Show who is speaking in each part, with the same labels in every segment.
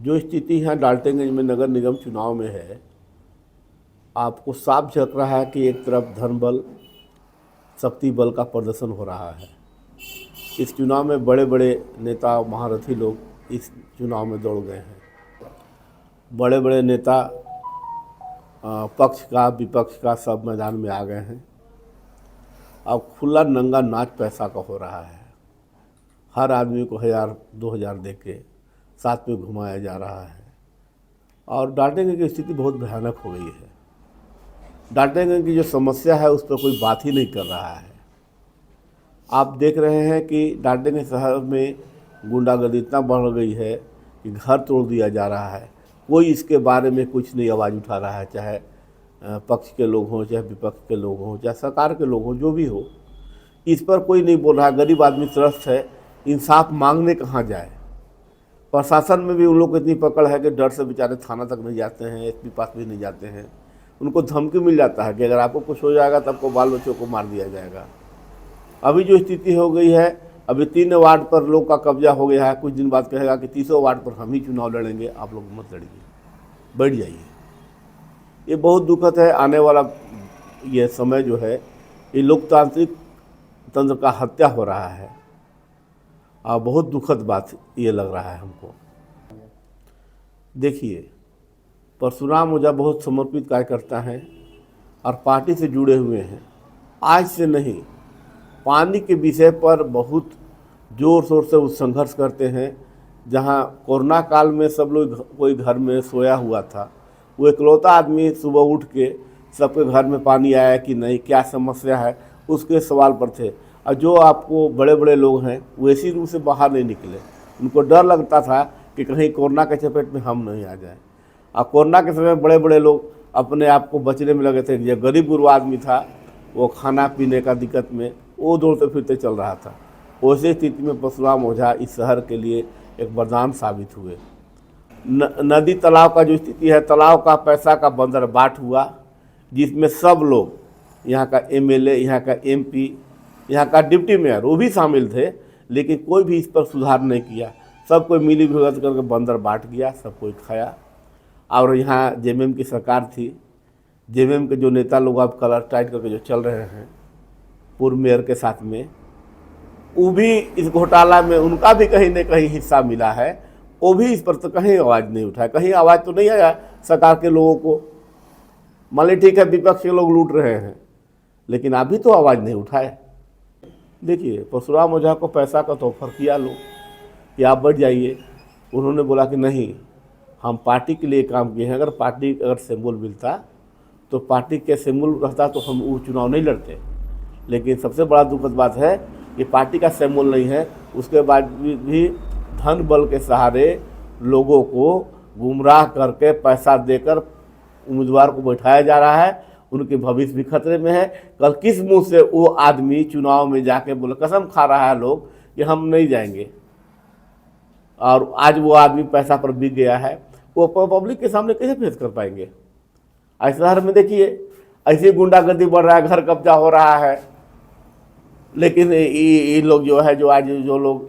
Speaker 1: जो स्थिति यहाँ डाल्टनगंज में नगर निगम चुनाव में है, आपको साफ झलक रहा है कि एक तरफ धन बल, शक्ति बल का प्रदर्शन हो रहा है। इस चुनाव में बड़े बड़े नेता, महारथी लोग इस चुनाव में दौड़ गए हैं। बड़े बड़े नेता पक्ष का, विपक्ष का सब मैदान में आ गए हैं। अब खुला नंगा नाच पैसा का हो रहा है। हर आदमी को 1000-2000 दे के साथ में घुमाया जा रहा है और डाल्टनगंज की स्थिति बहुत भयानक हो गई है। डाल्टनगंज की जो समस्या है उस पर कोई बात ही नहीं कर रहा है। आप देख रहे हैं कि डाल्टनगंज शहर में गुंडागर्दी इतना बढ़ गई है कि घर तोड़ दिया जा रहा है। कोई इसके बारे में कुछ नहीं आवाज़ उठा रहा है, चाहे पक्ष के लोग हों, चाहे विपक्ष के लोग हों, चाहे सरकार के लोग हों, जो भी हो, इस पर कोई नहीं बोल रहा है। गरीब आदमी त्रस्त है, इंसाफ मांगने कहाँ जाए। प्रशासन में भी उन लोग को इतनी पकड़ है कि डर से बेचारे थाना तक नहीं जाते हैं, एसपी पास भी नहीं जाते हैं। उनको धमकी मिल जाता है कि अगर आपको कुछ हो जाएगा तो आपको बाल बच्चों को मार दिया जाएगा। अभी जो स्थिति हो गई है, अभी 3 वार्ड पर लोग का कब्जा हो गया है। कुछ दिन बाद कहेगा कि 30 वार्ड पर हम ही चुनाव लड़ेंगे, आप लोग मत लड़िए, बैठ जाइए। ये बहुत दुखद है। आने वाला ये समय जो है, ये लोकतांत्रिक तंत्र का हत्या हो रहा है और बहुत दुखद बात ये लग रहा है हमको। देखिए, परशुराम ओझा बहुत समर्पित कार्यकर्ता हैं और पार्टी से जुड़े हुए हैं। आज से नहीं, पानी के विषय पर बहुत ज़ोर शोर से वो संघर्ष करते हैं। जहां कोरोना काल में सब लोग कोई घर में सोया हुआ था, वो इकलौता आदमी सुबह उठ के सबके घर में पानी आया कि नहीं, क्या समस्या है, उसके सवाल पर थे। और जो आपको बड़े बड़े लोग हैं वो इसी रूप से बाहर नहीं निकले। उनको डर लगता था कि कहीं कोरोना के चपेट में हम नहीं आ जाएं। और कोरोना के समय बड़े बड़े लोग अपने आप को बचने में लगे थे। जो गरीब गुरबा आदमी था, वो खाना पीने का दिक्कत में वो दौड़ते फिरते चल रहा था। वैसे स्थिति में परशुराम ओझा इस शहर के लिए एक वरदान साबित हुए। नदी तालाब का जो स्थिति है, तालाब का पैसा का बंदरबाट हुआ, जिसमें सब लोग, यहाँ का एमएलए, यहाँ का एमपी, यहाँ का डिप्टी मेयर, वो भी शामिल थे, लेकिन कोई भी इस पर सुधार नहीं किया। सब कोई मिली भगत करके बंदर बांट गया, सब कोई खाया। और यहाँ जेएमएम की सरकार थी, जेएमएम के जो नेता लोग अब कलर टाइट करके जो चल रहे हैं पूर्व मेयर के साथ में, वो भी इस घोटाला में उनका भी कहीं न कहीं हिस्सा मिला है। वो भी इस पर तो कहीं आवाज़ नहीं उठाया, कहीं आवाज़ तो नहीं आया सरकार के लोगों को। मान ली ठीक है, विपक्ष के लोग लूट रहे हैं, लेकिन अभी तो आवाज़ नहीं उठाए। देखिए, परशुराम ओझा को पैसा का तोहफा किया लोग कि आप बढ़ जाइए। उन्होंने बोला कि नहीं, हम पार्टी के लिए काम किए हैं। अगर पार्टी सिंबल मिलता तो पार्टी के सिंबल रहता तो हम वो चुनाव नहीं लड़ते। लेकिन सबसे बड़ा दुखद बात है कि पार्टी का सिंबल नहीं है, उसके बाद भी धन बल के सहारे लोगों को गुमराह करके पैसा देकर उम्मीदवार को बैठाया जा रहा है। उनके भविष्य भी खतरे में है। कल किस मुंह से वो आदमी चुनाव में जाके बोले, कसम खा रहा है लोग कि हम नहीं जाएंगे, और आज वो आदमी पैसा पर बिक गया है। वो पब्लिक के सामने कैसे फेस कर पाएंगे। आज शहर में देखिए, ऐसी गुंडागर्दी बढ़ रहा है, घर कब्जा हो रहा है, लेकिन ये लोग जो है, जो लोग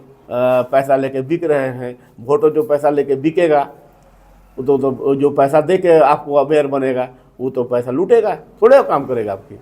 Speaker 1: पैसा लेके बिक रहे हैं, वोटर जो पैसा लेके बिकेगा, तो जो पैसा दे के आपको अवेयर बनेगा, वो तो पैसा लूटेगा, थोड़े काम करेगा आपकी।